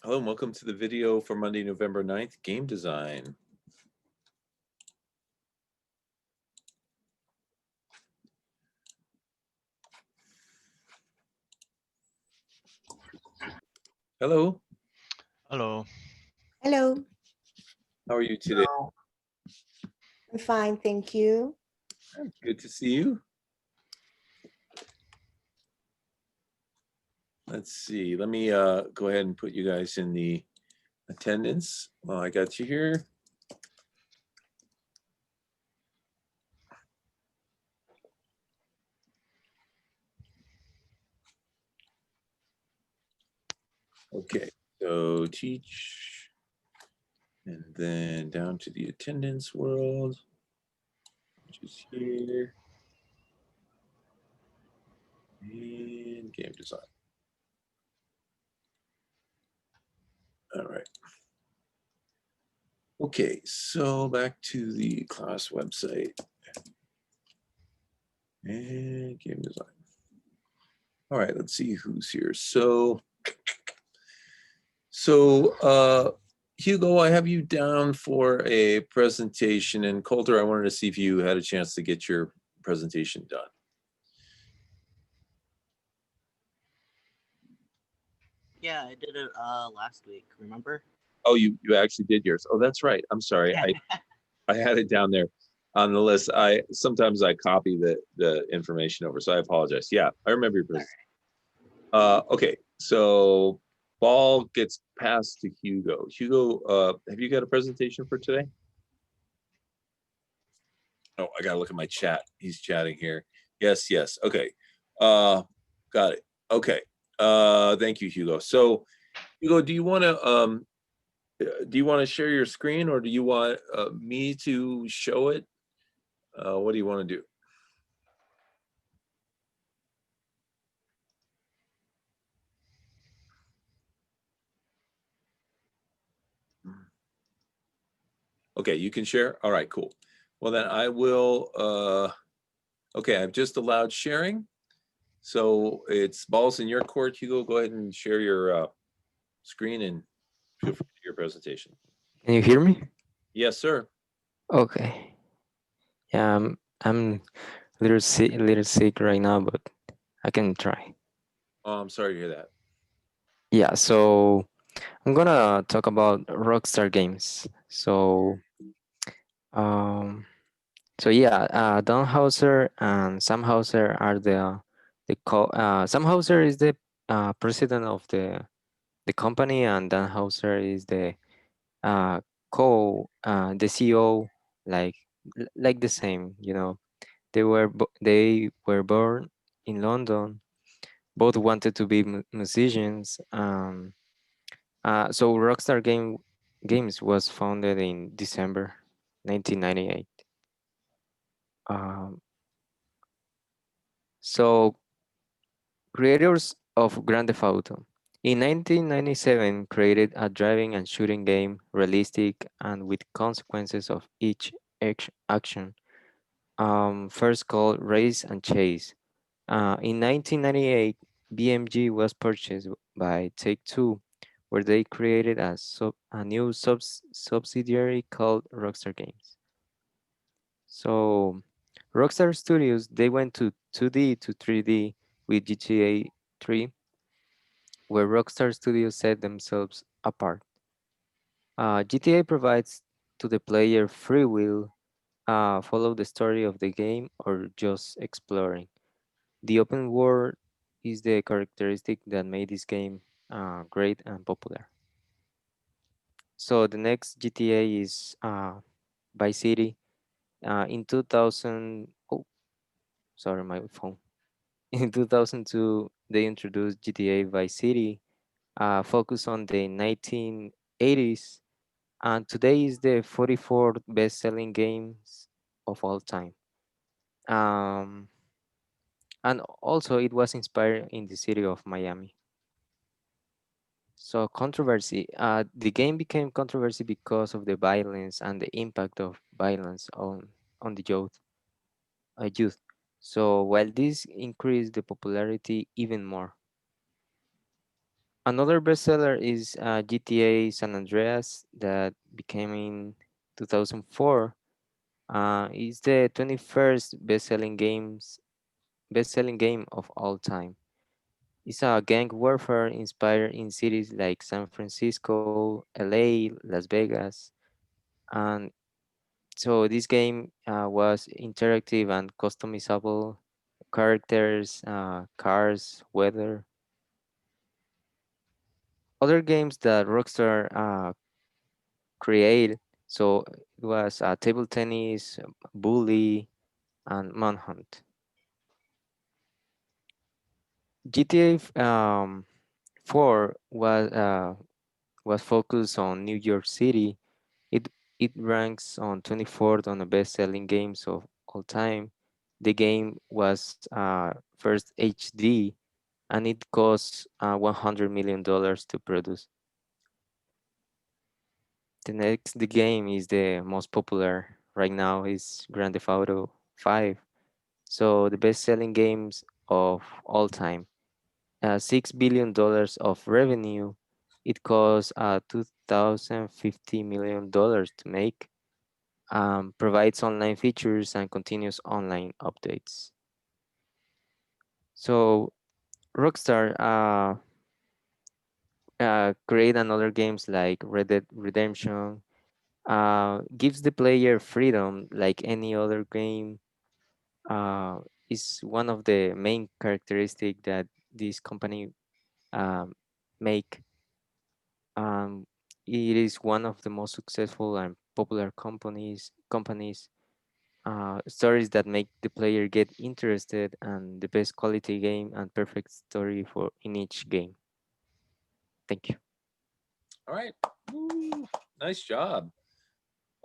Hello and welcome to the video for Monday, November 9th, game design. Hello, Hello. Hello, how are you today? I'm fine, thank you. Good to see you. Let's see, let me go ahead and put you guys in the attendance while I got you here. Okay, so teach, and then down to the attendance world, which is here, and game design. All right. Okay, so back to the class website and game design. All right, let's see who's here. So Hugo, I have you down for a presentation, and Coulter, I wanted to see if you had a chance to get your presentation done. Yeah, I did it last week, remember? Oh, you actually did yours. Oh, that's right. I'm sorry. I had it down there on the list. Sometimes I copy the information over, so I apologize. Yeah, I remember your presentation. Okay, so ball gets passed to Hugo. Hugo, have you got a presentation for today? Oh, I gotta look at my chat. He's chatting here. Yes, yes. Okay. Got it. Okay. Thank you, Hugo. So, Hugo, do you want to share your screen, or do you want me to show it? What do you want to do? Okay, you can share. All right, cool. Well, then I will. Okay, I've just allowed sharing. So it's balls in your court, Hugo. Go ahead and share your screen and feel free to your presentation. Can you hear me? Yes, sir. Okay. Yeah, I'm a little sick right now, but I can try. Oh, I'm sorry to hear that. Yeah, so I'm gonna talk about Rockstar games. Um, yeah, Don Hauser and Sam Hauser are Sam Hauser is the president of the company, and Dan Hauser is uh the CEO, like like the same, you know. They were born in London. Both wanted to be musicians. So Games was founded in December 1998. Um, so creators of Grand Theft Auto. In 1997, created a driving and shooting game, realistic and with consequences of each action. First called Race and Chase. In 1998, BMG was purchased by Take-Two, where they created a new subsidiary called Rockstar Games. So, Rockstar Studios, they went to 2D to 3D with GTA 3, where Rockstar Studios set themselves apart. GTA provides to the player free will, follow the story of the game, or just exploring. The open world is the characteristic that made this game great and popular. So the next GTA is Vice City. In 2000, oh, sorry, my phone. In 2002, they introduced GTA Vice City, focused on the 1980s, and today is the 44th best-selling games of all time. Um, and also, it was inspired in the city of Miami. So controversy. The game became controversy because of the violence and the impact of violence on the youth. So while this increased the popularity even more, Another bestseller is GTA San Andreas that became in 2004. It's the 21st best-selling game of all time. It's a gang warfare inspired in cities like San Francisco, LA, Las Vegas, and so this game was interactive and customizable characters, cars, weather. Other games that Rockstar created, so it was table tennis, bully, and manhunt. GTA 4 was focused on New York City. It it ranks on 24th on the best-selling games of all time. The game was first HD, and it cost $100 million to produce. The game is the most popular right now is Grand Theft Auto 5. So the best-selling games of all time. $6 billion of revenue. It costs $2,050 million to make. Provides online features and continuous online updates. So Rockstar create another games like Red Dead Redemption. Gives the player freedom like any other game. Uh, is one of the main characteristic that this company um, make. Um, it is one of the most successful and popular companies stories that make the player get interested and the best quality game and perfect story for in each game. Thank you. All right. Woo. Nice job.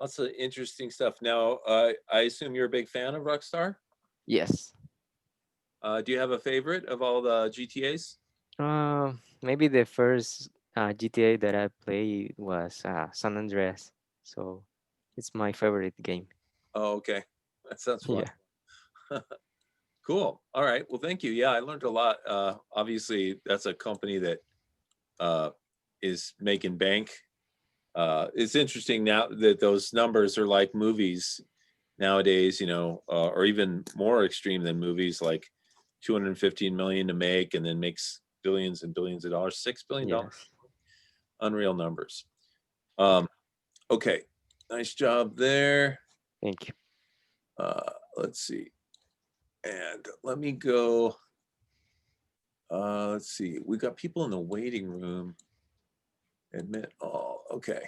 Lots of interesting stuff. Now, I assume you're a big fan of Rockstar. Yes. Do you have a favorite of all the GTA's? Maybe the first GTA that I played was San Andreas, so it's my favorite game. Oh, okay. That sounds fun. Yeah. Cool. All right. Well, thank you. Yeah, I learned a lot. Obviously, that's a company that uh, is making bank. It's interesting now that those numbers are like movies nowadays, or even more extreme than movies, like 215 million to make and then makes billions and billions of dollars, $6 billion. Yes. Unreal numbers. Um, okay. Nice job there. Thank you. Let's see. And let me go. Let's see. We got people in the waiting room. Admit all. Okay.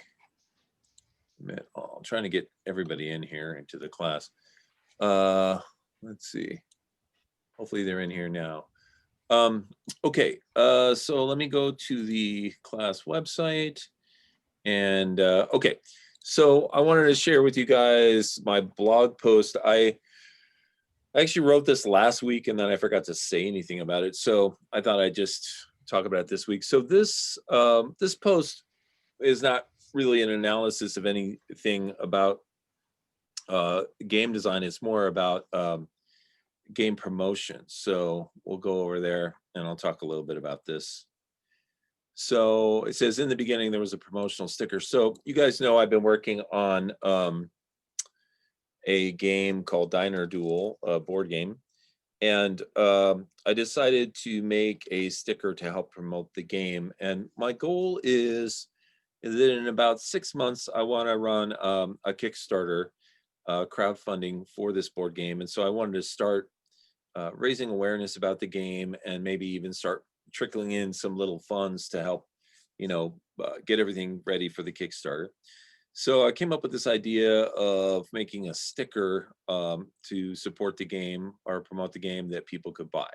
Admit all. I'm trying to get everybody in here into the class. Let's see. Hopefully they're in here now. Okay. So let me go to the class website. And okay. So I wanted to share with you guys my blog post. I actually wrote this last week and then I forgot to say anything about it. So I thought I'd just talk about it this week. So this post is not really an analysis of anything about game design. It's more about game promotion. So we'll go over there and I'll talk a little bit about this. So it says in the beginning there was a promotional sticker. So you guys know I've been working on a game called Diner Duel, a board game. And I decided to make a sticker to help promote the game. And my goal is that in about 6 months, I want to run a Kickstarter crowdfunding for this board game. And so I wanted to start raising awareness about the game and maybe even start trickling in some little funds to help, get everything ready for the Kickstarter. So I came up with this idea of making a sticker to support the game or promote the game that people could buy.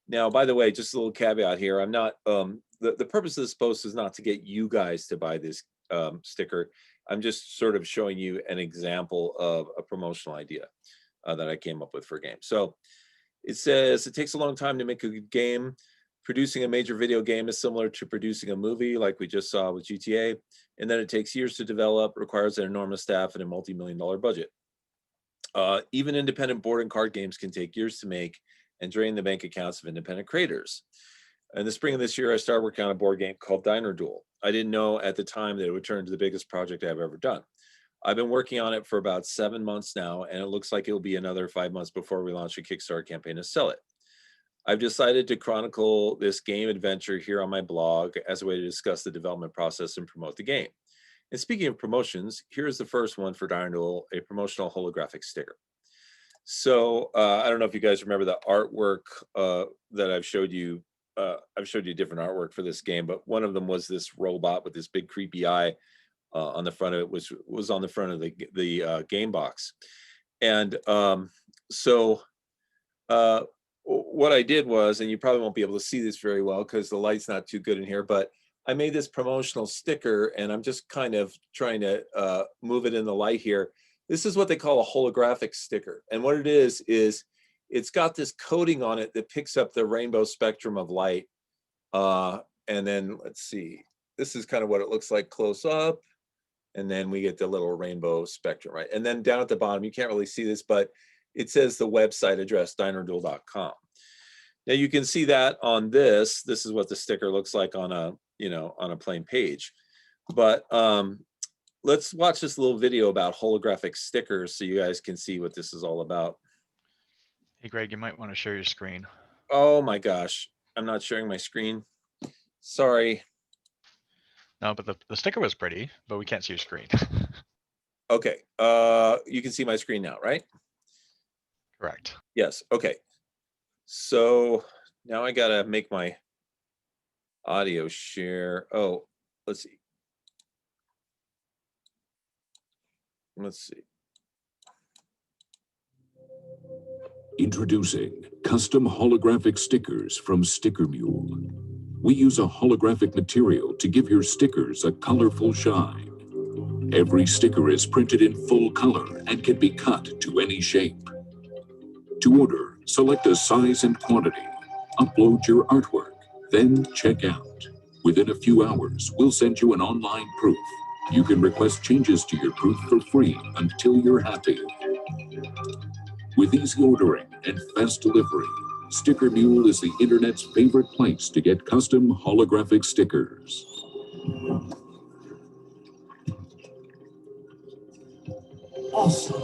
Now, by the way, just a little caveat here. I'm not, the purpose of this post is not to get you guys to buy this sticker. I'm just sort of showing you an example of a promotional idea that I came up with for a game. So it says, it takes a long time to make a good game. Producing a major video game is similar to producing a movie like we just saw with GTA, and then it takes years to develop, requires an enormous staff and a multi-million-dollar budget. Even independent board and card games can take years to make and drain the bank accounts of independent creators. In the spring of this year, I started working on a board game called Diner Duel. I didn't know at the time that it would turn into the biggest project I've ever done. I've been working on it for about 7 months now, and it looks like it'll be another 5 months before we launch a Kickstarter campaign to sell it. I've decided to chronicle this game adventure here on my blog as a way to discuss the development process and promote the game. And speaking of promotions, here's the first one for Diner Duel, a promotional holographic sticker. So I don't know if you guys remember the artwork that I've showed you. I've showed you different artwork for this game, but one of them was this robot with this big creepy eye on the front of it, which was on the front of the game box. And what I did was, and you probably won't be able to see this very well because the light's not too good in here, but I made this promotional sticker, and I'm just kind of trying to move it in the light here. This is what they call a holographic sticker. And what it is it's got this coating on it that picks up the rainbow spectrum of light. And then let's see, this is kind of what it looks like close up. And then we get the little rainbow spectrum, right? And then down at the bottom, you can't really see this, but it says the website address, dinerduel.com. Now you can see that on this. This is what the sticker looks like on a, on a plain page. But let's watch this little video about holographic stickers so you guys can see what this is all about. Hey, Greg, you might want to share your screen. Oh my gosh, I'm not sharing my screen. Sorry. No, but the sticker was pretty, but we can't see your screen. Okay, you can see my screen now, right? Correct. Yes, okay. So now I gotta make my audio share. Oh, let's see. Introducing custom holographic stickers from Sticker Mule. We use a holographic material to give your stickers a colorful shine. Every sticker is printed in full color and can be cut to any shape. To order, select a size and quantity, upload your artwork, then check out. Within a few hours, we'll send you an online proof. You can request changes to your proof for free until you're happy. With easy ordering and fast delivery, Sticker Mule is the internet's favorite place to get custom holographic stickers. Awesome.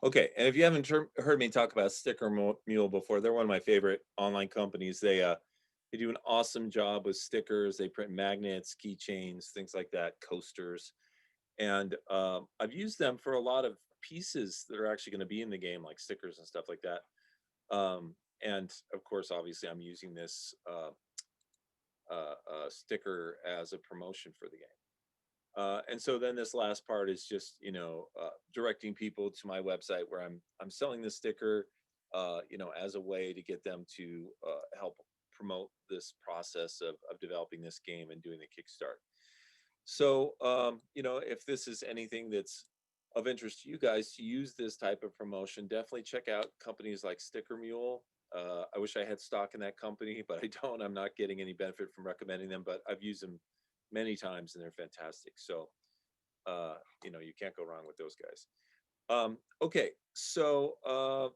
Okay, and if you haven't heard me talk about Sticker Mule before, they're one of my favorite online companies. They do an awesome job with stickers. They print magnets, keychains, things like that, coasters. And I've used them for a lot of pieces that are actually going to be in the game, like stickers and stuff like that. And of course, obviously, I'm using this sticker as a promotion for the game. And so then this last part is just, directing people to my website where I'm selling this sticker, as a way to get them to help promote this process of developing this game and doing the Kickstart. So, if this is anything that's of interest to you guys to use this type of promotion, definitely check out companies like Sticker Mule. I wish I had stock in that company, but I don't. I'm not getting any benefit from recommending them, but I've used them many times and they're fantastic. So, you can't go wrong with those guys. Okay, so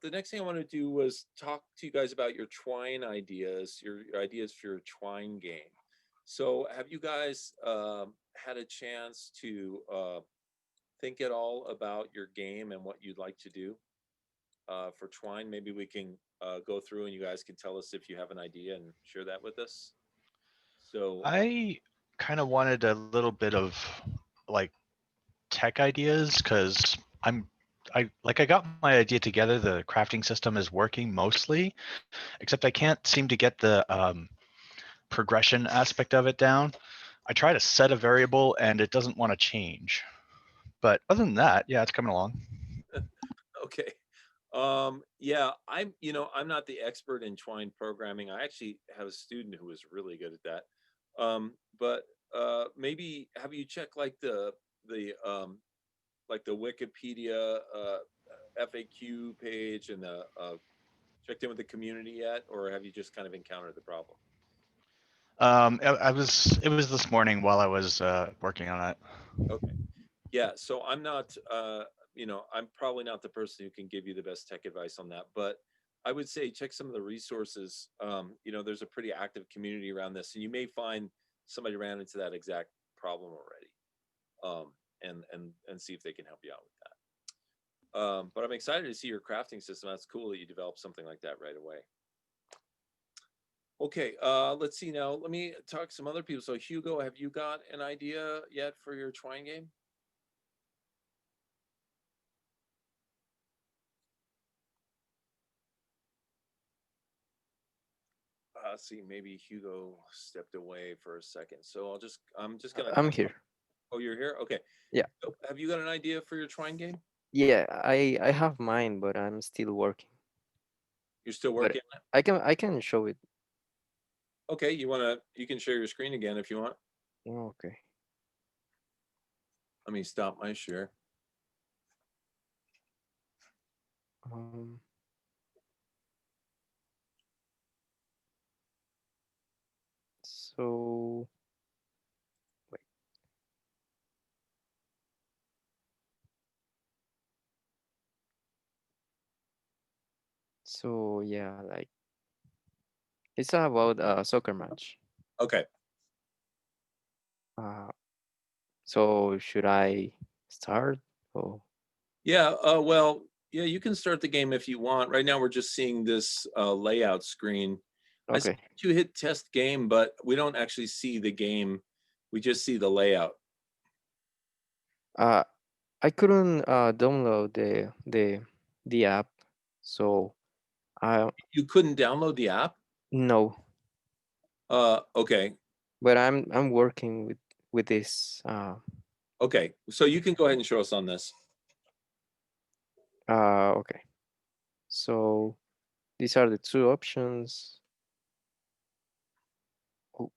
the next thing I want to do was talk to you guys about your Twine ideas, your ideas for your Twine game. So have you guys had a chance to think at all about your game and what you'd like to do for Twine? Maybe we can go through and you guys can tell us if you have an idea and share that with us. So I kind of wanted a little bit of like tech ideas because I got my idea together. The crafting system is working mostly, except I can't seem to get the progression aspect of it down. I try to set a variable and it doesn't want to change. But other than that, yeah, it's coming along. Okay. Yeah, I'm not the expert in Twine programming. I actually have a student who is really good at that. But maybe have you checked like the Wikipedia FAQ page and the checked in with the community yet, or have you just kind of encountered the problem? It was this morning while I was working on it. Okay. Yeah, so I'm not I'm probably not the person who can give you the best tech advice on that, but I would say check some of the resources. There's a pretty active community around this, and you may find somebody ran into that exact problem already, and see if they can help you out with that. But I'm excited to see your crafting system. That's cool that you developed something like that right away. Okay, let's see now. Let me talk to some other people. So Hugo, have you got an idea yet for your twine game? See, maybe Hugo stepped away for a second. So I'm just gonna. I'm here. Oh, you're here? Okay. Yeah. So have you got an idea for your twine game? Yeah, I have mine, but I'm still working. You're still But working on I can show it. it? Okay, you can share your screen again if you want. Okay. Let me stop my share. Um, so wait. So yeah, like it's about a soccer match. Okay. Uh, so should I start? Oh, Yeah, well, yeah, you can start the game if you want. Right now we're just seeing this layout screen. I see okay. you hit test game, but we don't actually see the game. We just see the layout. Uh, I couldn't download the app, so I You couldn't download the app? no. Okay. But I'm working with this. Okay. So you can go ahead and show us on this. Okay. So these are the two options. Oh,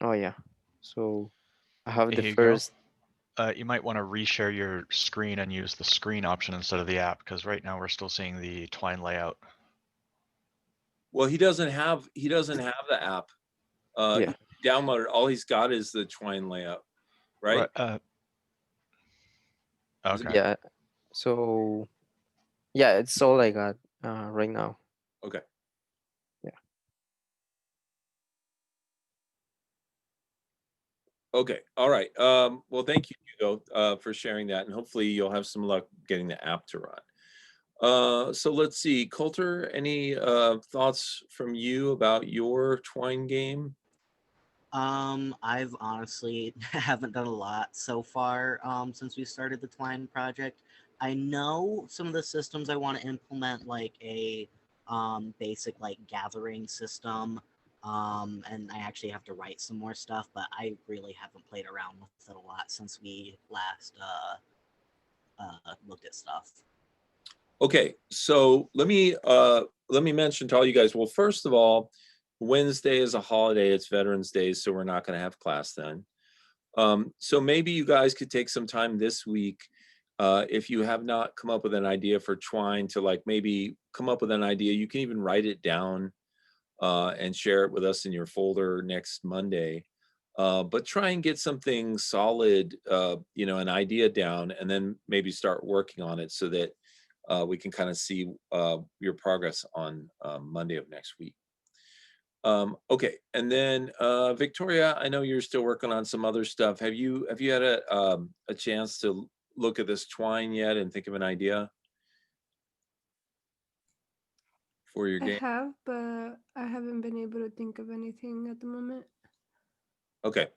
oh yeah. So I have Hey, the Hugo. first. You might want to reshare your screen and use the screen option instead of the app, because right now we're still seeing the Twine layout. Well, he doesn't have the app. Yeah. Downloaded. All he's got is the twine layout, right? Okay. Yeah. So yeah, it's all I got right now. Okay. Yeah. Okay. All right. Well, thank you, Hugo, for sharing that, and hopefully you'll have some luck getting the app to run. So let's see, Coulter, any thoughts from you about your twine game? I've honestly haven't done a lot so far since we started the Twine project. I know some of the systems I want to implement, like a basic like gathering system, and I actually have to write some more stuff, but I really haven't played around with it a lot since we last looked at stuff. Okay, so let me mention to all you guys. Well, first of all, Wednesday is a holiday. It's Veterans Day, so we're not going to have class then. So maybe you guys could take some time this week, if you have not come up with an idea for twine, to like maybe come up with an idea. You can even write it down and share it with us in your folder next Monday. But try and get something solid, an idea down, and then maybe start working on it so that we can kind of see your progress on Monday of next week. Okay, and then Victoria, I know you're still working on some other stuff. Have you had a chance to look at this twine yet and think of an idea for your I game? have, but I haven't been able to think of anything at the moment. Okay.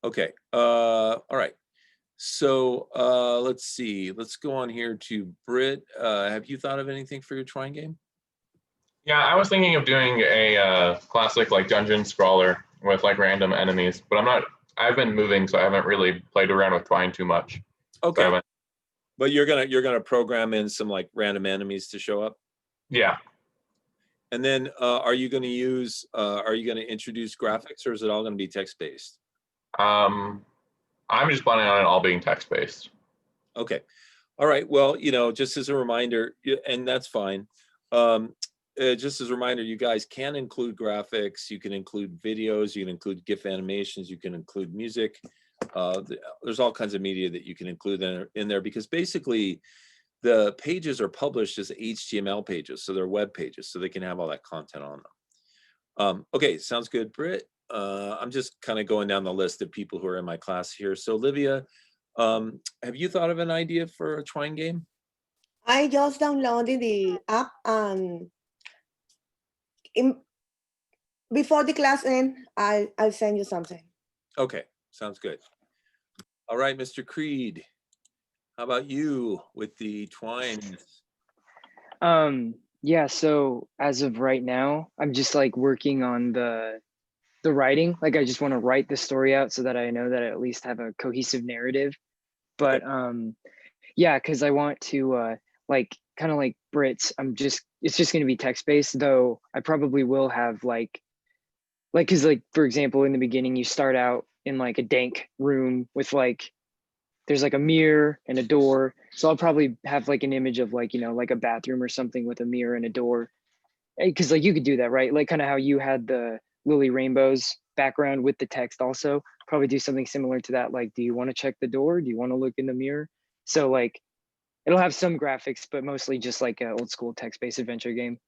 Okay. All right. So let's see. Let's go on here to Britt. Have you thought of anything for your twine game? Yeah, I was thinking of doing a classic like dungeon scrawler with like random enemies, but I've been moving, so I haven't really played around with twine too much. Okay. So But you're gonna program in some like random enemies to show up? yeah. And then are you gonna introduce graphics, or is it all gonna be text-based? I'm just planning on it all being text-based. Okay. All right. Well, just as a reminder, and that's fine. just as a reminder, you guys can include graphics, you can include videos, you can include GIF animations, you can include music. There's all kinds of media that you can include in there because basically the pages are published as HTML pages, so they're web pages, so they can have all that content on them. Okay, sounds good, Britt. I'm just kind of going down the list of people who are in my class here. So Olivia, have you thought of an idea for a Twine game? I just downloaded the app and before the class end, I'll send you something. Okay, sounds good. All right, Mr. Creed, how about you with the Twine? Yeah, so as of right now, I'm just like working on the writing. Like I just want to write the story out so that I know that I at least have a cohesive narrative. But yeah, because I want to like kind of like Brits, it's just gonna be text-based, though I probably will have like because like for example, in the beginning you start out in like a dank room with like there's like a mirror and a door. So I'll probably have like an image of like, like a bathroom or something with a mirror and a door. Because like you could do that, right? Like kind of how you had the Lily Rainbows background with the text also. Probably do something similar to that. Like, do you want to check the door? Do you want to look in the mirror? So like it'll have some graphics, but mostly just like an old school text-based adventure game.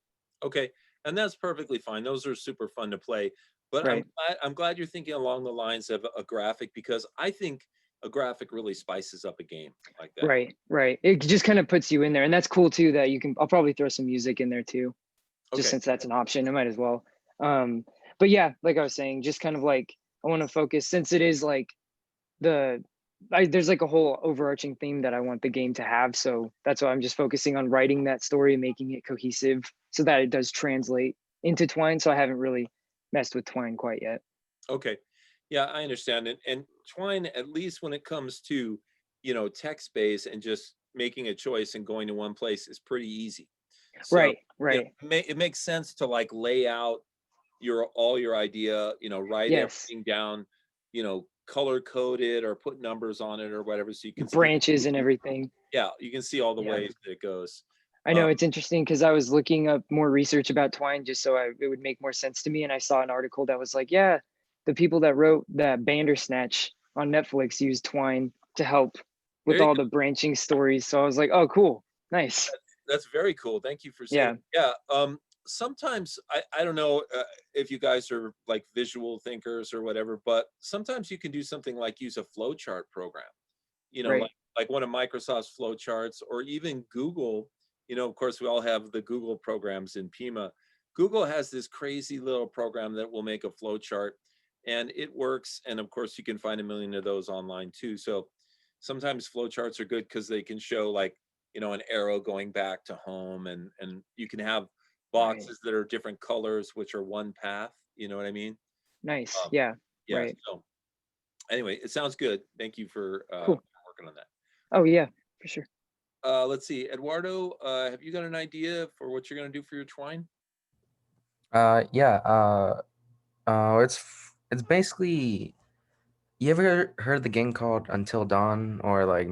Okay, and that's perfectly fine. Those are super fun to play. But Right. I'm glad you're thinking along the lines of a graphic because I think a graphic really spices up a game like that. Right. It just kind of puts you in there. And that's cool too that I'll probably throw some music in there too. Just Okay. since that's an option, I might as well. But yeah, like I was saying, just kind of like I want to focus since it is like there's like a whole overarching theme that I want the game to have. So that's why I'm just focusing on writing that story, making it cohesive so that it does translate into Twine. So I haven't really messed with Twine quite yet. Okay. Yeah, I understand it. And Twine, at least when it comes to, text-based and just making a choice and going to one place is pretty easy. So, Right. it makes sense to like lay out all your idea, write Yes. everything down, color code it or put numbers on it or whatever. So you can Branches and everything. Yeah, you can see all the ways that it goes. I know it's interesting because I was looking up more research about Twine just so it would make more sense to me. And I saw an article that was like, yeah, the people that wrote that Bandersnatch on Netflix used Twine to help with all the branching stories. So I was like, oh, cool. Nice. That's very cool. Thank you for saying. Yeah. Sometimes I don't know if you guys are like visual thinkers or whatever, but sometimes you can do something like use a flowchart program, like one of Microsoft's flowcharts or even Google. Of course, we all have the Google programs in Pima. Google has this crazy little program that will make a flowchart and it works. And of course, you can find a million of those online too. So sometimes flowcharts are good because they can show like, an arrow going back to home and you can have boxes that are different colors, which are one path. You know what I mean? Nice. Yeah. Right. So anyway, it sounds good. Thank you for cool. working on that. Oh yeah, for sure. Let's see, Eduardo, have you got an idea for what you're going to do for your Twine? Yeah. It's basically. You ever heard the game called Until Dawn or like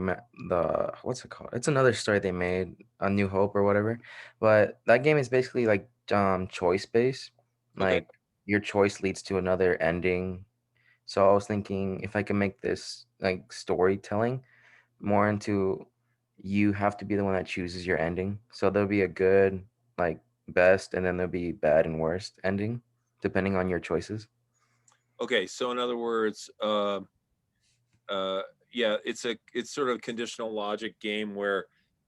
what's it called? It's another story they made, A New Hope or whatever. But that game is basically like choice based. Like your choice leads to another ending. So I was thinking if I can make this like storytelling more into you have to be the one that chooses your ending. So there'll be a good, like best, and then there'll be bad and worst ending depending on your choices. Okay, so in other words, yeah, it's sort of a conditional logic game where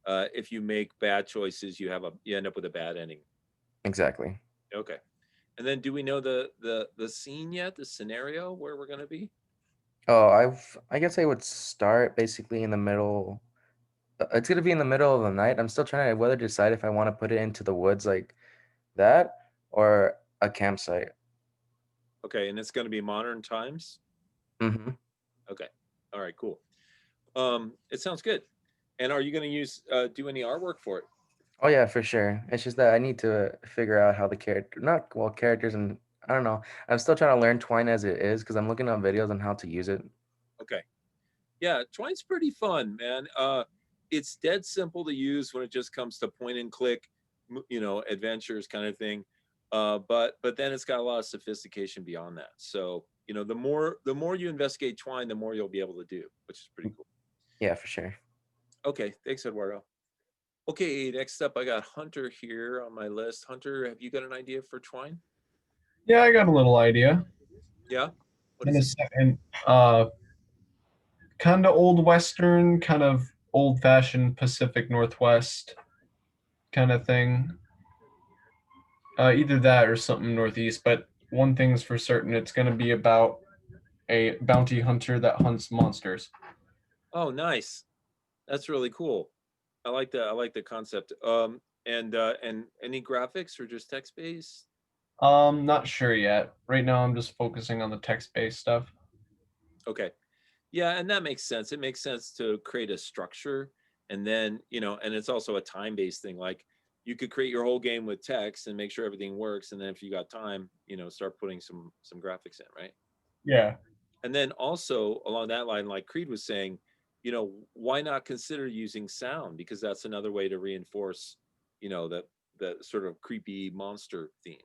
if you make bad choices, you end up with a bad ending. Exactly. Okay, and then do we know the scene yet? The scenario where we're going to be? Oh, I guess I would start basically in the middle. It's gonna be in the middle of the night. I'm still trying to whether to decide if I want to put it into the woods like that or a campsite. Okay, and it's going to be modern times? Mm-hmm. Okay. All right, cool. It sounds good. And are you going to do any artwork for it? Oh yeah, for sure. It's just that I need to figure out how the characters and I don't know. I'm still trying to learn Twine as it is because I'm looking up videos on how to use it. Okay. Yeah, Twine's pretty fun, man. It's dead simple to use when it just comes to point and click. adventures kind of thing. But then it's got a lot of sophistication beyond that. So, the more you investigate Twine, the more you'll be able to do, which is pretty cool. Yeah, for sure. Okay, thanks, Eduardo. Okay, next up, I got Hunter here on my list. Hunter, have you got an idea for Twine? Yeah, I got a little idea. Yeah? What In is a it? second. Kind of old Western, kind of old-fashioned Pacific Northwest kind of thing. Either that or something Northeast, but one thing's for certain, it's going to be about a bounty hunter that hunts monsters. Oh, nice. That's really cool. I like that. I like the concept. And any graphics or just text based? Not sure yet. Right now, I'm just focusing on the text-based stuff. Okay. Yeah, and that makes sense. It makes sense to create a structure, and then, and it's also a time-based thing. Like, you could create your whole game with text and make sure everything works, and then if you got time, start putting some graphics in, right? Yeah. And then also along that line, like Creed was saying, why not consider using sound? Because that's another way to reinforce, the sort of creepy monster theme,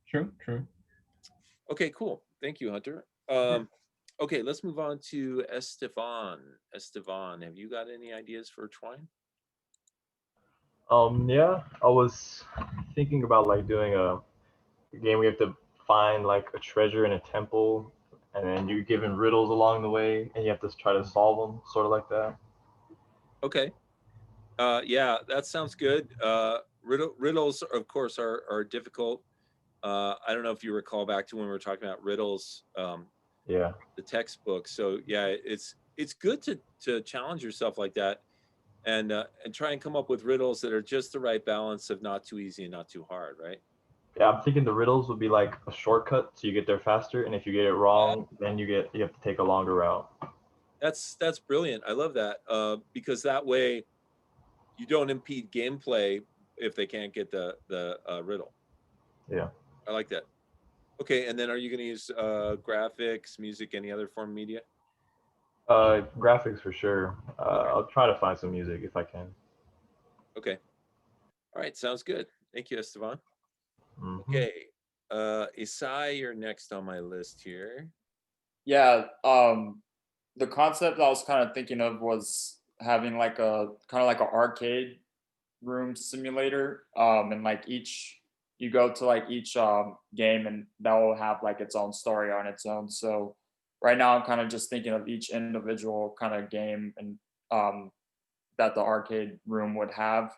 True. Okay, cool. Thank you, Hunter. Okay, let's move on to Estevan. Estevan, have you got any ideas for Twine? Yeah, I was thinking about like doing a game where you have to find like a treasure in a temple, and then you're given riddles along the way, and you have to try to solve them, sort of like that. Okay. Yeah, that sounds good. Riddles, of course, are difficult. I don't know if you recall back to when we were talking about riddles, Yeah. the textbook. So yeah, it's good to challenge yourself like that, and try and come up with riddles that are just the right balance of not too easy and not too hard, right? Yeah, I'm thinking the riddles would be like a shortcut, so you get there faster, and if you get it wrong, then you have to take a longer route. That's brilliant. I love that, because that way you don't impede gameplay if they can't get the riddle. Yeah. I like that. Okay, and then are you going to use graphics, music, any other form of media? Graphics for sure. Okay. I'll try to find some music if I can. Okay. All right, sounds good. Thank you, Estevan. Mhm. Okay, Isai, you're next on my list here. Yeah, the concept I was kind of thinking of was having like a kind of like an arcade room simulator, and like you go to like each game, and that will have like its own story on its own. So right now I'm kind of just thinking of each individual kind of game and that the arcade room would have.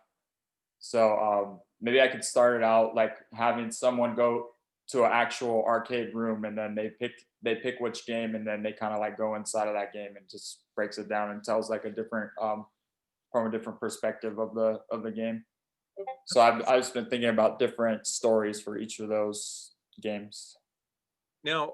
So maybe I could start it out like having someone go to an actual arcade room, and then they pick which game, and then they kind of like go inside of that game and just breaks it down and tells like a different from a different perspective of the game. So I've just been thinking about different stories for each of those games. Now,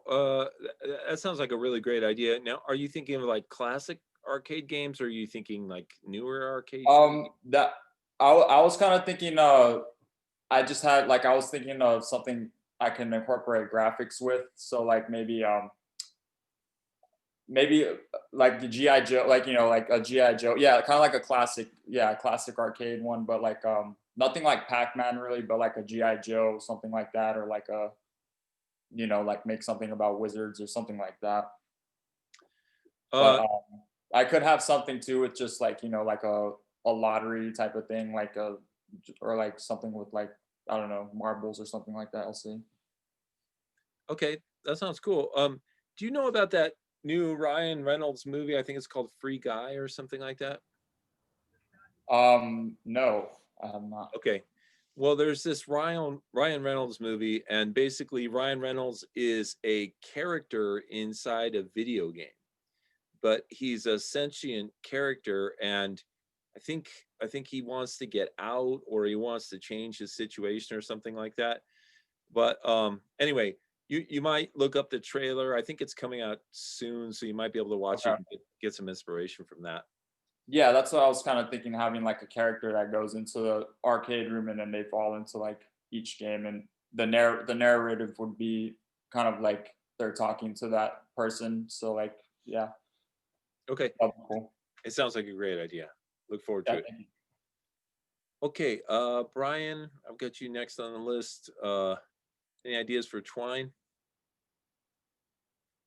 that sounds like a really great idea. Now, are you thinking of like classic arcade games, or are you thinking like newer arcade games? That I was kind of thinking I just had like I was thinking of something I can incorporate graphics with. So like maybe like the GI Joe, like like a GI Joe, yeah, kind of like a classic arcade one, but like nothing like Pac-Man really, but like a GI Joe, something like that, or like a like make something about wizards or something like that. But I could have something too with just like like a lottery type of thing, like or like something with like I don't know, marbles or something like that. I'll see. Okay, that sounds cool. Do you know about that new Ryan Reynolds movie? I think it's called Free Guy or something like that. No, I have not. Okay. Well, there's this Ryan Reynolds movie, and basically Ryan Reynolds is a character inside a video game, but he's a sentient character, and I think he wants to get out, or he wants to change his situation or something like that. But anyway, you might look up the trailer. I think it's coming out soon, so you might be able to watch it and get some inspiration from that. Yeah, that's what I was kind of thinking, having like a character that goes into the arcade room, and then they fall into like each game, and the narrative would be kind of like they're talking to that person. So like, yeah. Okay. That'd be cool. It sounds like a great idea. Look forward to it. Thank you. Okay, Brian, I've got you next on the list. Any ideas for Twine?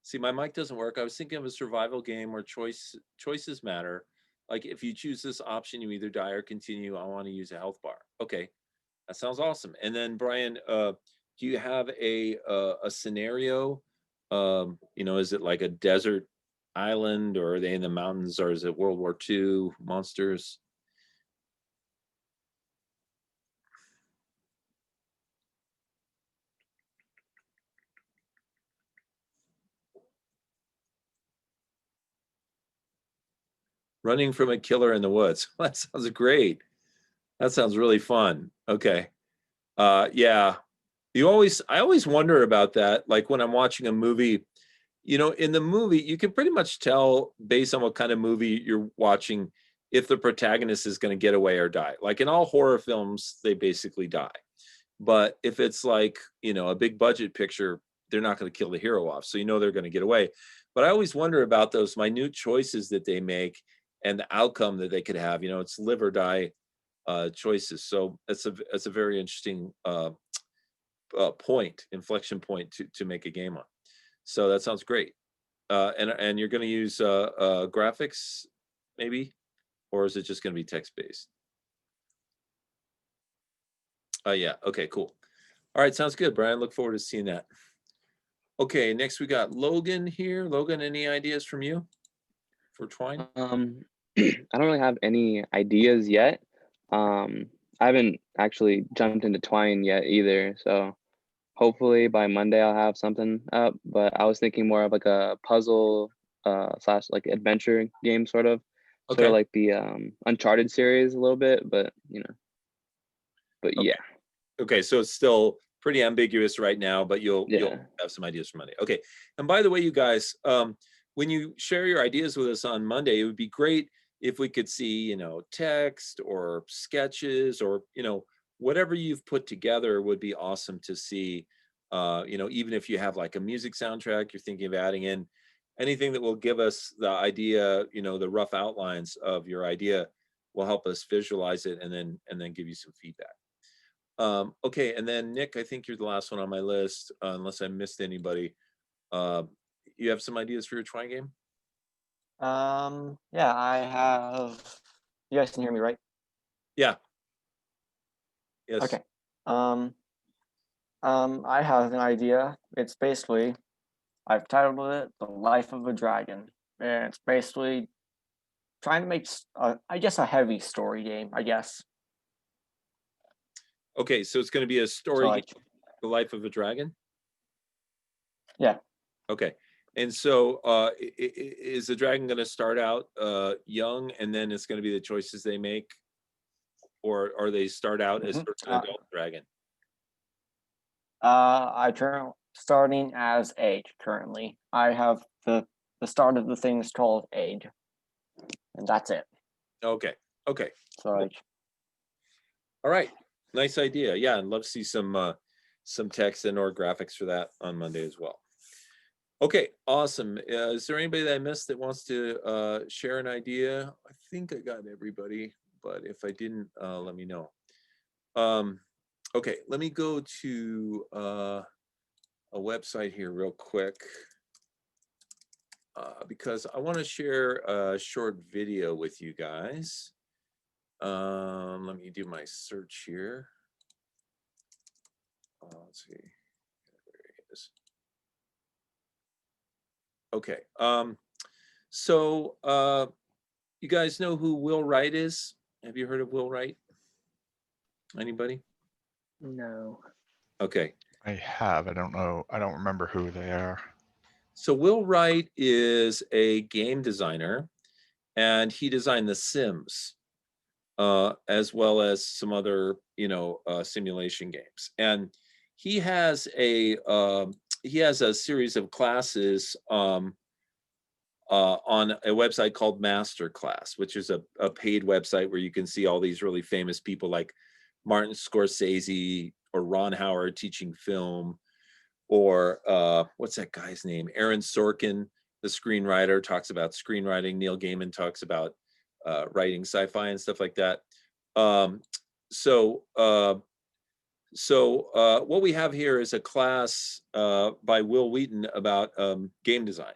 See, my mic doesn't work. I was thinking of a survival game where choices matter. Like if you choose this option, you either die or continue. I want to use a health bar. Okay, that sounds awesome. And then Brian, do you have a scenario? Is it like a desert island, or are they in the mountains, or is it World War II monsters? Running from a killer in the woods. That sounds great. That sounds really fun. Okay. Yeah. I always wonder about that. Like when I'm watching a movie, in the movie, you can pretty much tell based on what kind of movie you're watching if the protagonist is going to get away or die. Like in all horror films, they basically die. But if it's like, a big budget picture, they're not going to kill the hero off. So they're going to get away. But I always wonder about those minute choices that they make and the outcome that they could have. It's live or die choices. So it's a very interesting inflection point to make a game on. So that sounds great. And you're going to use graphics, maybe, or is it just going to be text based? Yeah. Okay. Cool. All right. Sounds good, Brian. Look forward to seeing that. Okay. Next, we got Logan here. Logan, any ideas from you for Twine? I don't really have any ideas yet. I haven't actually jumped into Twine yet either, so hopefully by Monday I'll have something up. But I was thinking more of like a puzzle slash like adventure game, sort of like the Uncharted series a little bit, but but yeah. Okay, so it's still pretty ambiguous right now, but you'll have some ideas for Monday. Okay, and by the way, you guys, when you share your ideas with us on Monday, it would be great if we could see, text or sketches or, whatever you've put together would be awesome to see. Even if you have like a music soundtrack, you're thinking of adding in anything that will give us the idea, the rough outlines of your idea will help us visualize it and then give you some feedback. Okay, and then Nick, I think you're the last one on my list, unless I missed anybody. You have some ideas for your Twine game? Yeah, I have. You guys can hear me, right? Yeah. Yes. Okay. I have an idea. It's basically, I've titled it "The Life of a Dragon," and it's basically trying to make, I guess, a heavy story game. I guess. Okay, so it's going to be a story, game, The Life of a Dragon? Yeah. Okay. And so is the dragon going to start out young and then it's going to be the choices they make? Or they start out as an adult dragon? Starting as age currently. I have the start of the thing is called age. And that's it. Okay. Okay. So cool. All right. Nice idea. Yeah, I'd love to see some text and or graphics for that on Monday as well. Okay, awesome. Is there anybody that I missed that wants to share an idea? I think I got everybody, but if I didn't, let me know. Okay, let me go to a website here real quick because I want to share a short video with you guys. Let me do my search here. Let's see. There it is. Okay. So you guys know who Will Wright is? Have you heard of Will Wright? Anybody? No. Okay. I have. I don't know. I don't remember who they are. So Will Wright is a game designer, and he designed The Sims, as well as some other, simulation games. And he has a series of classes on a website called Masterclass, which is a paid website where you can see all these really famous people like Martin Scorsese or Ron Howard teaching film, or what's that guy's name? Aaron Sorkin, the screenwriter, talks about screenwriting. Neil Gaiman talks about writing sci-fi and stuff like that. what we have here is a class by Will Wheaton about game design.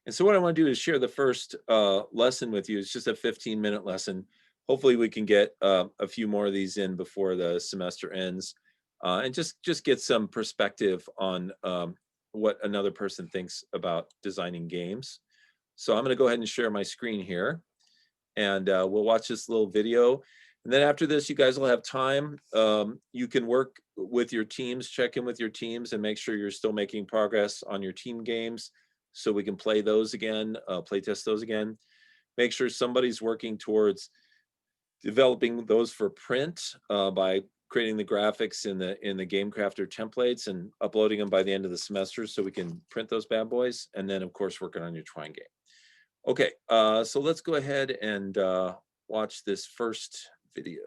And so what I want to do is share the first lesson with you. It's just a 15-minute lesson. Hopefully we can get a few more of these in before the semester ends, and just get some perspective on what another person thinks about designing games. So I'm going to go ahead and share my screen here, and we'll watch this little video. And then after this, you guys will have time. You can work with your teams, check in with your teams, and make sure you're still making progress on your team games so we can play those again, play test those again. Make sure somebody's working towards developing those for print by creating the graphics in the Game Crafter templates and uploading them by the end of the semester so we can print those bad boys. And then, of course, working on your Twine game. Okay, so let's go ahead and watch this first video.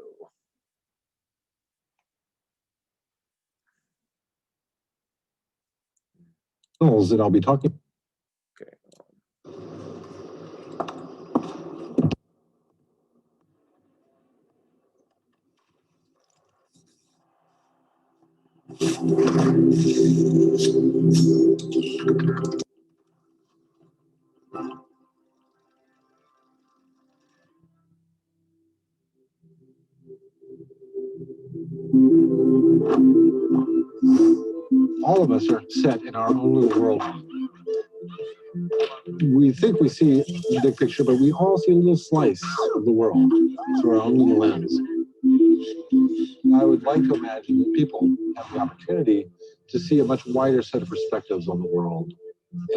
That I'll be talking. Okay. All of us are set in our own little world. We think we see the big picture, but we all see a little slice of the world through our own little lens. I would like to imagine that people have the opportunity to see a much wider set of perspectives on the world,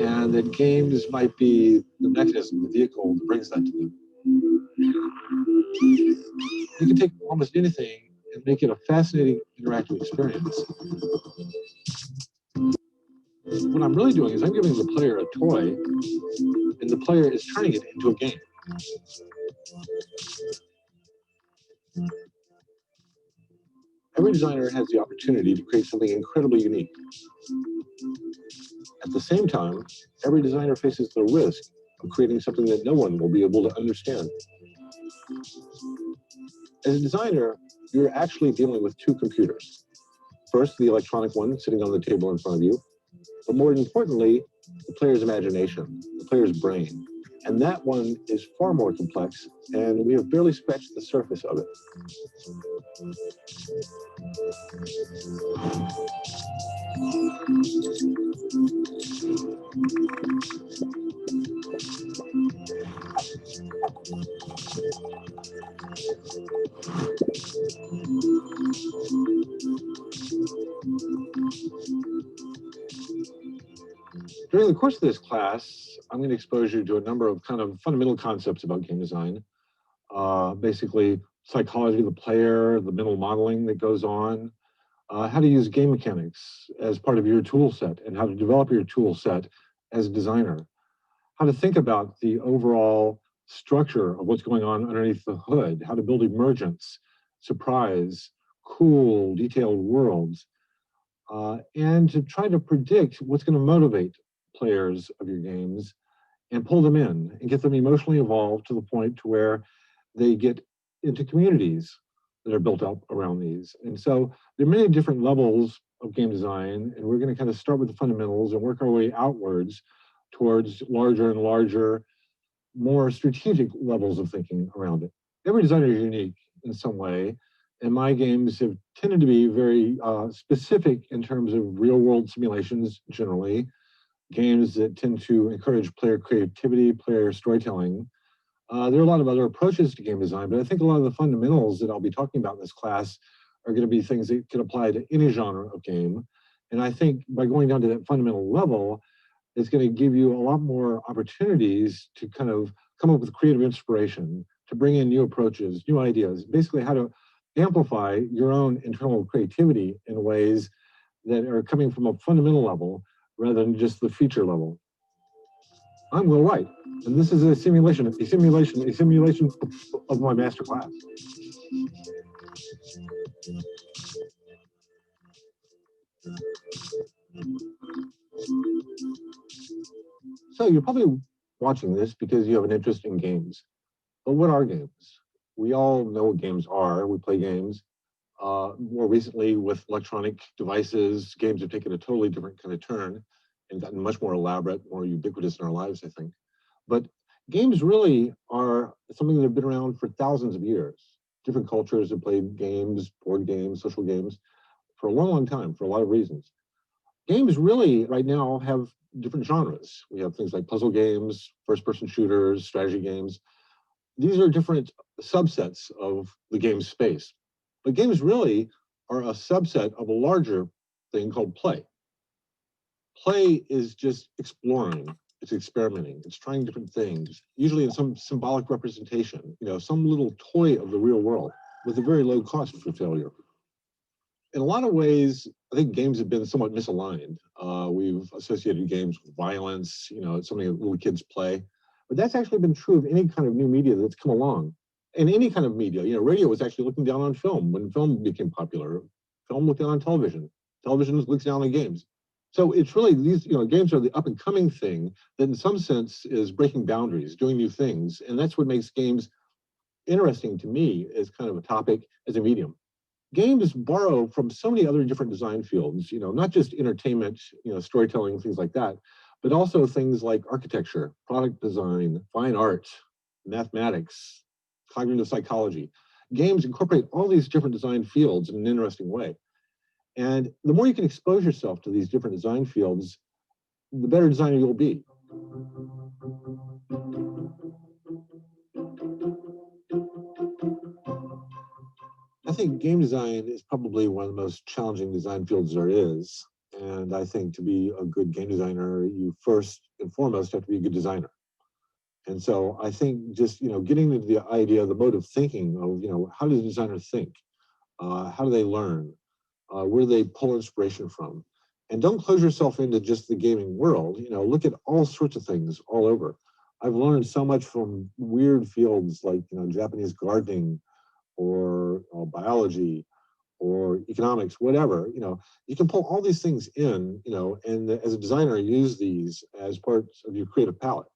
and that games might be the mechanism, the vehicle that brings that to them. You can take almost anything and make it a fascinating interactive experience. What I'm really doing is I'm giving the player a toy, and the player is turning it into a game. Every designer has the opportunity to create something incredibly unique. At the same time, every designer faces the risk of creating something that no one will be able to understand. As a designer, you're actually dealing with two computers. First, the electronic one sitting on the table in front of you, but more importantly, the player's imagination, the player's brain. And that one is far more complex, and we have barely scratched the surface of it. During the course of this class, I'm going to expose you to a number of kind of fundamental concepts about game design. Basically, psychology of the player, the mental modeling that goes on, how to use game mechanics as part of your tool set, and how to develop your tool set as a designer, how to think about the overall structure of what's going on underneath the hood, how to build emergence, surprise, cool, detailed worlds, and to try to predict what's going to motivate players of your games and pull them in and get them emotionally involved to the point to where they get into communities that are built up around these. And so there are many different levels of game design, and we're going to kind of start with the fundamentals and work our way outwards towards larger and larger, more strategic levels of thinking around it. Every designer is unique in some way, and my games have tended to be very specific in terms of real-world simulations generally, games that tend to encourage player creativity, player storytelling. There are a lot of other approaches to game design, but I think a lot of the fundamentals that I'll be talking about in this class are going to be things that can apply to any genre of game. And I think by going down to that fundamental level, it's going to give you a lot more opportunities to kind of come up with creative inspiration, to bring in new approaches, new ideas, basically how to amplify your own internal creativity in ways that are coming from a fundamental level rather than just the feature level. I'm Will White, and this is a simulation of my master class. So you're probably watching this because you have an interest in games. But what are games? We all know what games are. We play games. More recently, with electronic devices, games have taken a totally different kind of turn and gotten much more elaborate, more ubiquitous in our lives, I think. But games really are something that have been around for thousands of years. Different cultures have played games, board games, social games, for a long, long time, for a lot of reasons. Games really, right now, have different genres. We have things like puzzle games, first-person shooters, strategy games. These are different subsets of the game space. But games really are a subset of a larger thing called play. Play is just exploring, it's experimenting, it's trying different things, usually in some symbolic representation, some little toy of the real world with a very low cost for failure. In a lot of ways, I think games have been somewhat misaligned. We've associated games with violence, it's something that little kids play. But that's actually been true of any kind of new media that's come along. In any kind of media, radio was actually looking down on film when film became popular. Film looked down on television. Television looks down on games. So it's really these, games are the up and coming thing that in some sense is breaking boundaries, doing new things. And that's what makes games interesting to me as kind of a topic, as a medium. Games borrow from so many other different design fields, not just entertainment, storytelling, things like that, but also things like architecture, product design, fine art, mathematics, cognitive psychology. Games incorporate all these different design fields in an interesting way. And the more you can expose yourself to these different design fields, the better designer you'll be. I think game design is probably one of the most challenging design fields there is. And I think to be a good game designer, you first and foremost have to be a good designer. And so I think just, getting into the idea, the mode of thinking of, how does a designer think? How do they learn? Where do they pull inspiration from? And don't close yourself into just the gaming world, look at all sorts of things all over. I've learned so much from weird fields like, Japanese gardening, or biology, or economics, whatever, you can pull all these things in, and as a designer, use these as parts of your creative palette.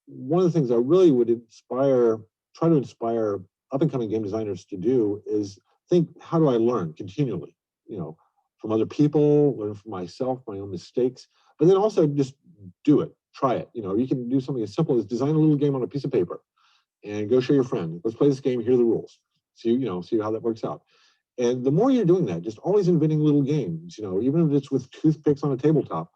One of the things I really would try to inspire up and coming game designers to do is think, how do I learn continually, from other people, learn from myself, my own mistakes, but then also just do it, try it. You can do something as simple as design a little game on a piece of paper and go show your friend, let's play this game, here are the rules. See how that works out. And the more you're doing that, just always inventing little games, even if it's with toothpicks on a tabletop,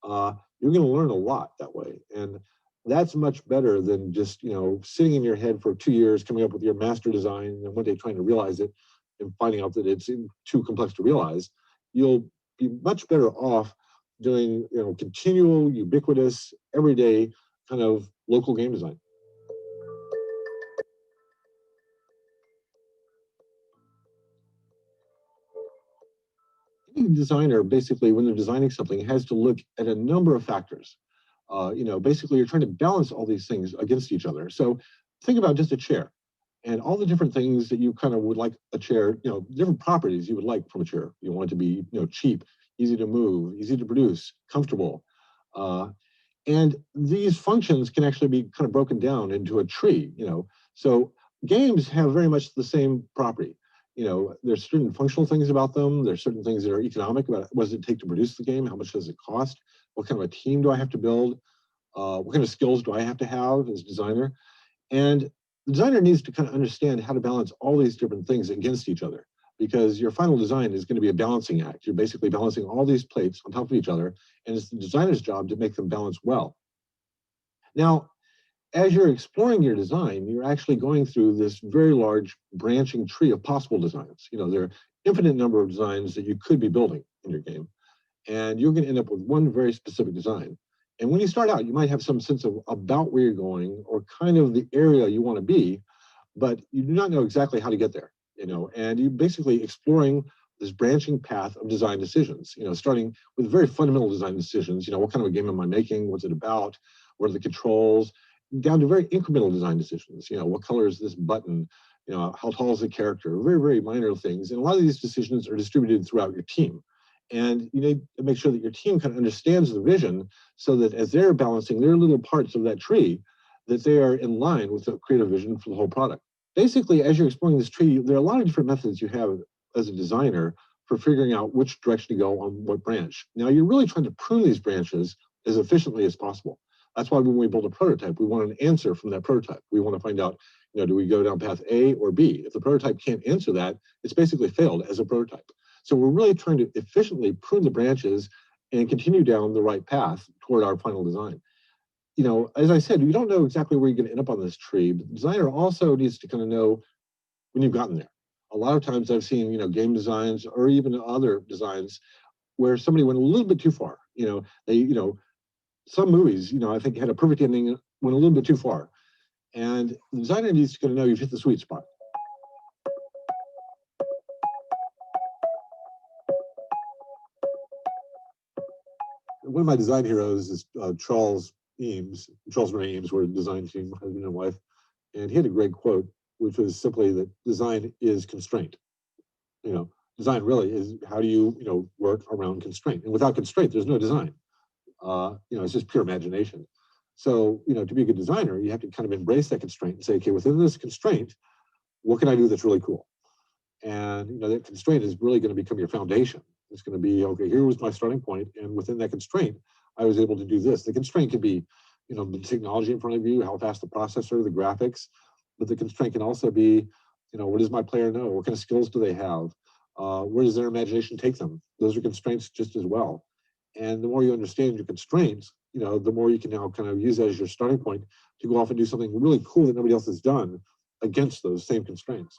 you're going to learn a lot that way. And that's much better than just, sitting in your head for 2 years, coming up with your master design, and then one day trying to realize it and finding out that it's too complex to realize. You'll be much better off doing, continual, ubiquitous, everyday kind of local game design. Any designer, basically, when they're designing something, has to look at a number of factors. Basically, you're trying to balance all these things against each other. So think about just a chair and all the different things that you kind of would like a chair, different properties you would like from a chair. You want it to be, cheap, easy to move, easy to produce, comfortable. And these functions can actually be kind of broken down into a tree, So games have very much the same property. There's certain functional things about them. There's certain things that are economic about what does it take to produce the game? How much does it cost? What kind of a team do I have to build? What kind of skills do I have to have as a designer? And the designer needs to kind of understand how to balance all these different things against each other, because your final design is going to be a balancing act. You're basically balancing all these plates on top of each other, and it's the designer's job to make them balance well. Now, as you're exploring your design, you're actually going through this very large branching tree of possible designs. There are infinite number of designs that you could be building in your game, and you're going to end up with one very specific design. And when you start out, you might have some sense of about where you're going or kind of the area you want to be, but you do not know exactly how to get there, and you're basically exploring this branching path of design decisions, starting with very fundamental design decisions. What kind of a game am I making? What's it about? What are the controls? Down to very incremental design decisions. What color is this button? How tall is the character? Very, very minor things. And a lot of these decisions are distributed throughout your team. And you need to make sure that your team kind of understands the vision so that as they're balancing their little parts of that tree, that they are in line with the creative vision for the whole product. Basically, as you're exploring this tree, there are a lot of different methods you have as a designer for figuring out which direction to go on what branch. Now you're really trying to prune these branches as efficiently as possible. That's why when we build a prototype, we want an answer from that prototype. We want to find out, do we go down path A or B? If the prototype can't answer that, it's basically failed as a prototype. So we're really trying to efficiently prune the branches and continue down the right path toward our final design. As I said, you don't know exactly where you're going to end up on this tree, but the designer also needs to kind of know when you've gotten there. A lot of times I've seen, game designs or even other designs where somebody went a little bit too far. Some movies, I think had a perfect ending, went a little bit too far. And the designer needs to kind of know you've hit the sweet spot. One of my design heroes is Charles Eames. Charles and Eames were a design team, husband and wife. And he had a great quote, which was simply that design is constraint. Design really is how do you, work around constraint. And without constraint, there's no design. It's just pure imagination. So, to be a good designer, you have to kind of embrace that constraint and say, okay, within this constraint, what can I do that's really cool? And, that constraint is really going to become your foundation. It's going to be, okay, here was my starting point, and within that constraint, I was able to do this. The constraint could be, the technology in front of you, how fast the processor, the graphics, but the constraint can also be, what does my player know? What kind of skills do they have? Where does their imagination take them? Those are constraints just as well. And the more you understand your constraints, the more you can now kind of use that as your starting point to go off and do something really cool that nobody else has done against those same constraints.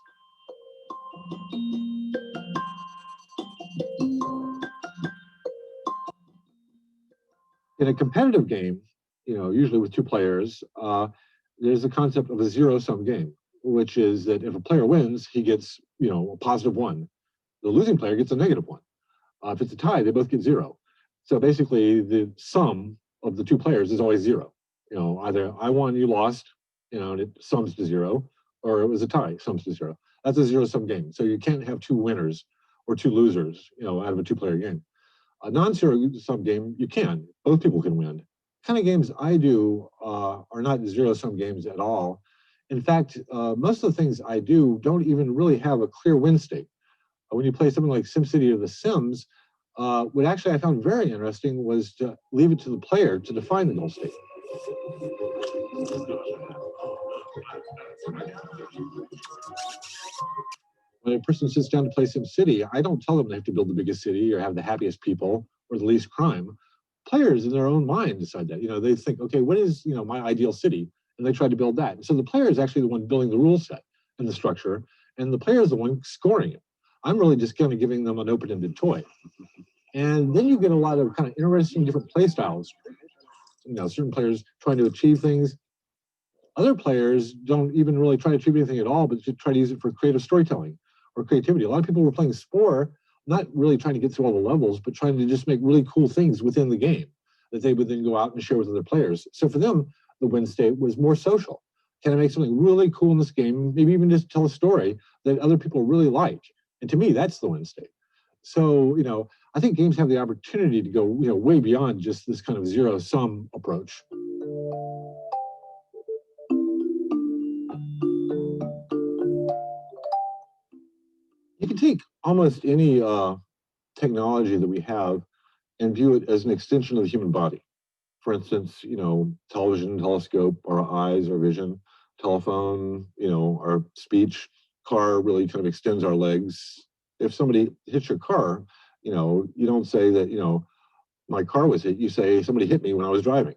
In a competitive game, usually with two players, there's a concept of a zero-sum game, which is that if a player wins, he gets, a +1. The losing player gets a -1. If it's a tie, they both get 0. So basically, the sum of the two players is always 0. Either I won, you lost, and it sums to 0, or it was a tie, sums to 0. That's a zero-sum game. So you can't have two winners or two losers, out of a two-player game. A non-zero-sum game, you can. Both people can win. The kind of games I do are not zero-sum games at all. In fact, most of the things I do don't even really have a clear win state. When you play something like SimCity or The Sims, what actually I found very interesting was to leave it to the player to define the goal state. When a person sits down to play SimCity, I don't tell them they have to build the biggest city or have the happiest people or the least crime. Players in their own mind decide that. They think, okay, what is my ideal city? And they try to build that. And so the player is actually the one building the rule set and the structure, and the player is the one scoring it. I'm really just kind of giving them an open-ended toy. And then you get a lot of kind of interesting different play styles. Certain players trying to achieve things. Other players don't even really try to achieve anything at all, but just try to use it for creative storytelling or creativity. A lot of people were playing Spore, not really trying to get through all the levels, but trying to just make really cool things within the game that they would then go out and share with other players. So for them, the win state was more social. Can I make something really cool in this game? Maybe even just tell a story that other people really like. And to me, that's the win state. So, I think games have the opportunity to go, way beyond just this kind of zero-sum approach. You can take almost any technology that we have and view it as an extension of the human body. For instance, television, telescope, our eyes, our vision, telephone, our speech, car really kind of extends our legs. If somebody hits your car, you don't say that, my car was hit. You say somebody hit me when I was driving,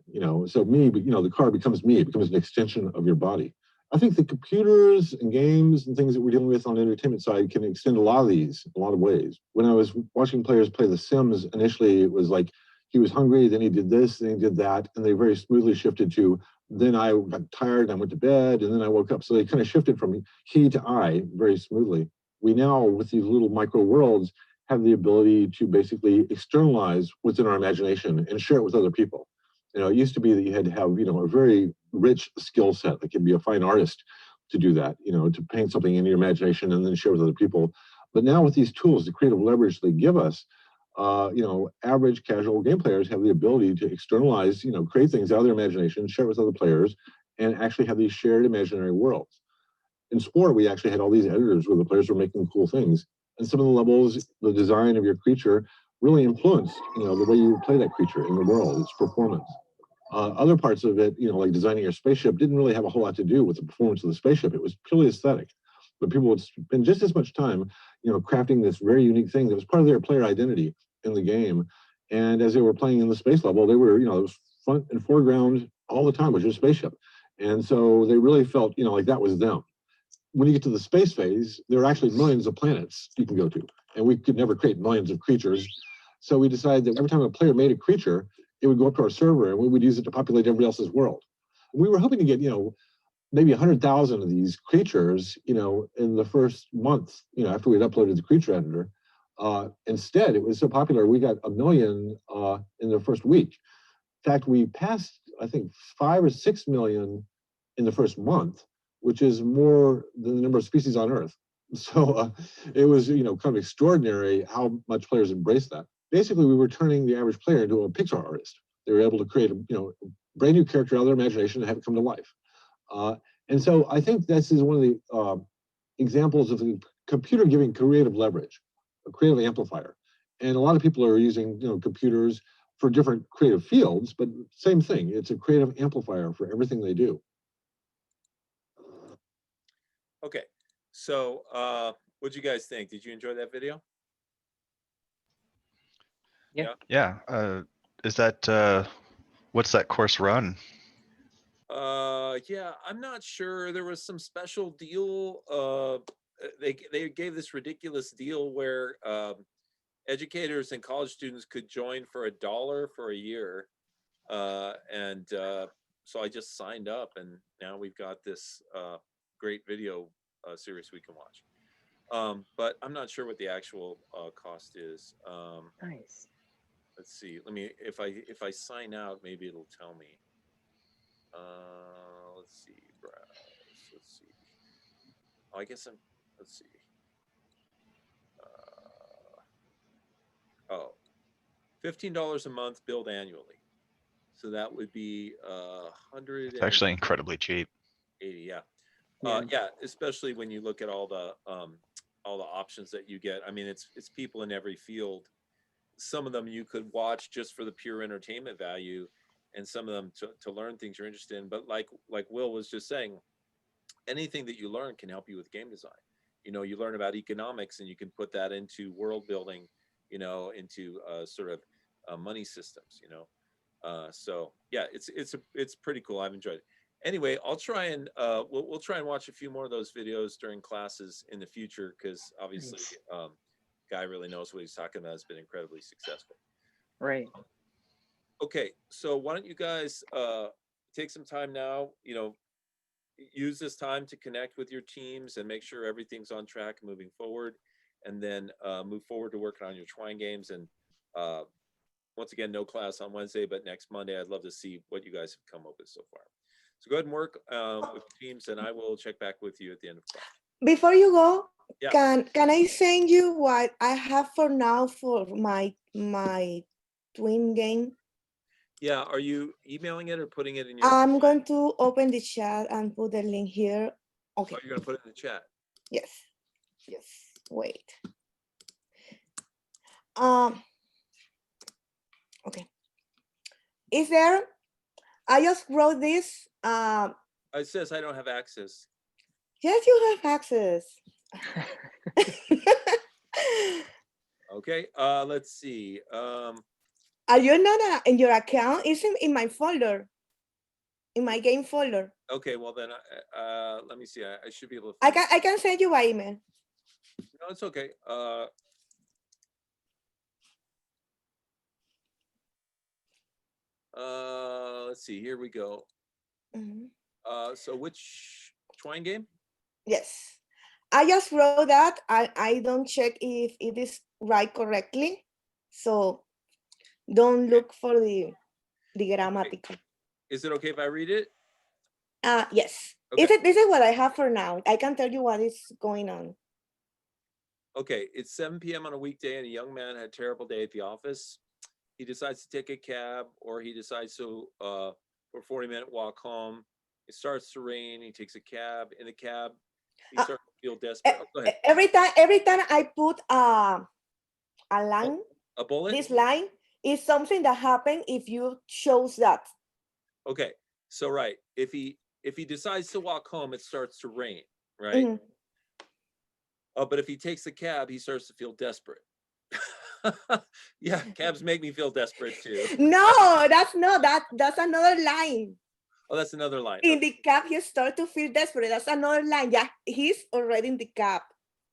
so me, but the car becomes me. It becomes an extension of your body. I think the computers and games and things that we're dealing with on the entertainment side can extend a lot of these in a lot of ways. When I was watching players play The Sims, initially it was like he was hungry, then he did this, then he did that, and they very smoothly shifted to, then I got tired and I went to bed, and then I woke up. So they kind of shifted from he to I very smoothly. We now, with these little micro worlds, have the ability to basically externalize what's in our imagination and share it with other people. It used to be that you had to have, a very rich skill set, that can be a fine artist to do that, to paint something in your imagination and then share with other people. But now with these tools, the creative leverage they give us, average casual game players have the ability to externalize, create things out of their imagination, share it with other players, and actually have these shared imaginary worlds. In Spore, we actually had all these editors where the players were making cool things. And some of the levels, the design of your creature really influenced, the way you play that creature in the world, its performance. Other parts of it, like designing your spaceship, didn't really have a whole lot to do with the performance of the spaceship. It was purely aesthetic. But people would spend just as much time, crafting this very unique thing that was part of their player identity in the game. And as they were playing in the space level, they were, it was front and foreground all the time, was your spaceship. And so they really felt, like that was them. When you get to the space phase, there are actually millions of planets you can go to. And we could never create millions of creatures. So we decided that every time a player made a creature, it would go up to our server and we would use it to populate everybody else's world. We were hoping to get, maybe 100,000 of these creatures, in the first month, after we'd uploaded the creature editor. Instead, it was so popular, we got 1 million in the first week. In fact, we passed, I think, 5 or 6 million in the first month, which is more than the number of species on Earth. So it was, kind of extraordinary how much players embraced that. Basically, we were turning the average player into a Pixar artist. They were able to create a, brand new character out of their imagination and have it come to life. And so I think this is one of the examples of the computer giving creative leverage, a creative amplifier. And a lot of people are using, computers for different creative fields, but same thing. It's a creative amplifier for everything they do. Okay, so what'd you guys think? Did you enjoy that video? Yeah. Is that what's that course run? Yeah, I'm not sure. There was some special deal. They gave this ridiculous deal where educators and college students could join for $1 for a year. So I just signed up, and now we've got this great video series we can watch. But I'm not sure what the actual cost is. Nice. Let's see. If I sign out, maybe it'll tell me. Let's see, browse. Let's see. Oh, I guess let's see. $15 a month billed annually. So that would be 100. It's actually incredibly cheap. 80, yeah. Yeah. Yeah, especially when you look at all the options that you get. I mean, it's people in every field. Some of them you could watch just for the pure entertainment value, and some of them to learn things you're interested in. But like Will was just saying, anything that you learn can help you with game design. You learn about economics and you can put that into world building, into sort of money systems, so yeah, it's pretty cool. I've enjoyed it. Anyway, I'll try and we'll try and watch a few more of those videos during classes in the future, because obviously Guy really knows what he's talking about. It's been incredibly successful. Right. Okay, so why don't you guys take some time now, use this time to connect with your teams and make sure everything's on track moving forward, and then move forward to working on your Twine games. And once again, no class on Wednesday, but next Monday, I'd love to see what you guys have come up with so far. So go ahead and work with teams, and I will check back with you at the end of class. Before you go, Yeah. can I send you what I have for now for my twin game? Yeah, are you emailing it or putting it in your? I'm going to open the chat and put the link here. Okay. Oh, you're gonna put it in the chat. Yes. Wait. Okay. Is there? I just wrote this. It says I don't have access. Yes, you have access. Okay. Let's see. Are you not in your account? It's in my folder. In my game folder. Okay. Well then, let me see. I should be able to. I can send you by email. No, it's okay. Let's see. Here we go. So which Twine game? Yes. I just wrote that. I don't check if it is right correctly. So don't look for the grammatical. Is it okay if I read it? Yes. Okay. This is what I have for now. I can tell you what is going on. Okay, it's 7 p.m. on a weekday, and a young man had a terrible day at the office. He decides to take a cab, or he decides to for a 40-minute walk home. It starts to rain. He takes a cab. In the cab, he starts feel desperate. Oh, go ahead. Every time I put a line, A bullet. this line is something that happened if you chose that. Okay, so right, if he decides to walk home, it starts to rain, right? Mhm. Oh, but if he takes the cab, he starts to feel desperate. Yeah, cabs make me feel desperate too. No, that's not that. That's another line. Oh, that's another line. In Okay. the cab, he start to feel desperate. That's another line. Yeah, he's already in the cab.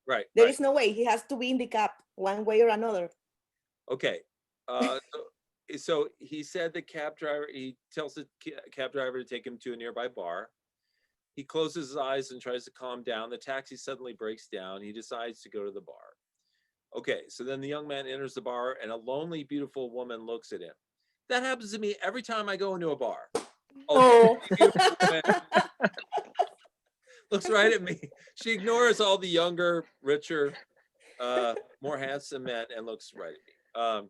Right. There right. is no way he has to be in the cab one way or another. Okay. So he said the cab driver, he tells the cab driver to take him to a nearby bar. He closes his eyes and tries to calm down. The taxi suddenly breaks down. He decides to go to the bar. Okay, so then the young man enters the bar and a lonely, beautiful woman looks at him. That happens to me every time I go into a bar. Oh. Beautiful woman looks right at me. She ignores all the younger, richer, more handsome men and looks right at me.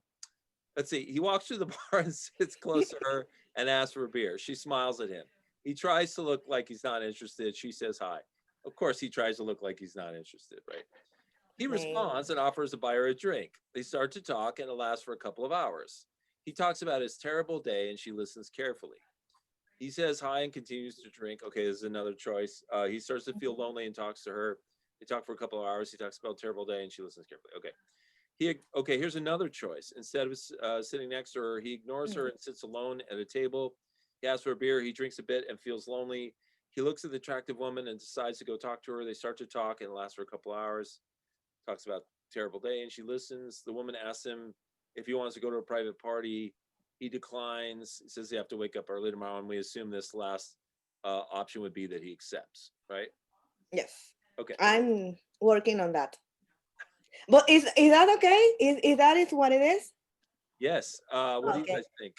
Let's see. He walks through the bar and sits close to her and asks for a beer. She smiles at him. He tries to look like he's not interested. She says hi. Of course, he tries to look like he's not interested, right? He responds and offers to buy her a drink. They start to talk and it lasts for a couple of hours. He talks about his terrible day and she listens carefully. He says hi and continues to drink. Okay, this is another choice. He starts to feel lonely and talks to her. They talk for a couple of hours. He talks about a terrible day and she listens carefully. Okay, here's another choice. Instead of sitting next to her, he ignores her and sits alone at a table. He asks for a beer. He drinks a bit and feels lonely. He looks at the attractive woman and decides to go talk to her. They start to talk and it lasts for a couple hours. Talks about terrible day and she listens. The woman asks him if he wants to go to a private party. He declines. He says they have to wake up early tomorrow, and we assume this last option would be that he accepts, right? Yes. Okay. I'm working on that. But is that okay? Is that is what it is? Yes. What do you Okay. guys think?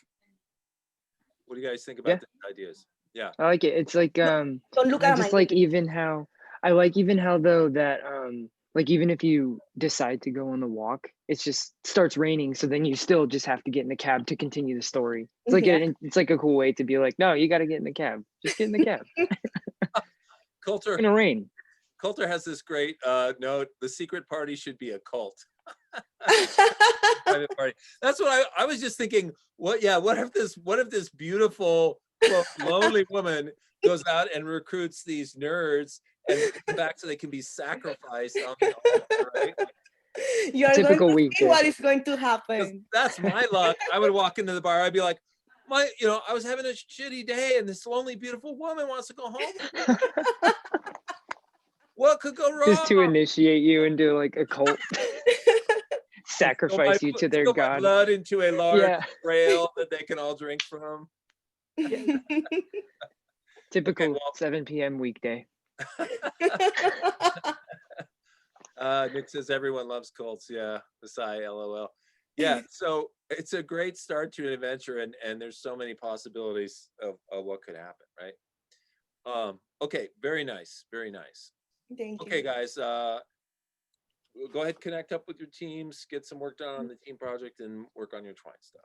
What do you guys think about the ideas? Yeah. I like it. It's like Don't look I at just my like even how I like even how though that like even if you decide to go on the walk, it's just starts raining, so then you still just have to get in the cab to continue the story. It's like Yeah. it's like a cool way to be like, no, you got to get in the cab. Just get in the cab. Coulter. It's gonna rain. Coulter has this great note. The secret party should be a cult. Private party. That's what I was just thinking. What if this beautiful, quote, lonely woman goes out and recruits these nerds and brings them back so they can be sacrificed on the altar, right? You are going Typical to see weekday. what is going to happen. That's my luck. I would walk into the bar. I'd be like, I was having a shitty day and this lonely, beautiful woman wants to go home. What could go wrong? Just to initiate you into like a cult. Sacrifice you to their spill my god. blood into a large Yeah. rail that they can all drink from. Typical 7 p.m. weekday. Nick says everyone loves cults. Yeah, the sigh, LOL. Yeah, so it's a great start to an adventure, and there's so many possibilities of what could happen, right? Okay, very nice, very nice. Thank you. Okay, guys, go ahead, connect up with your teams, get some work done on the team project, and work on your Twine stuff.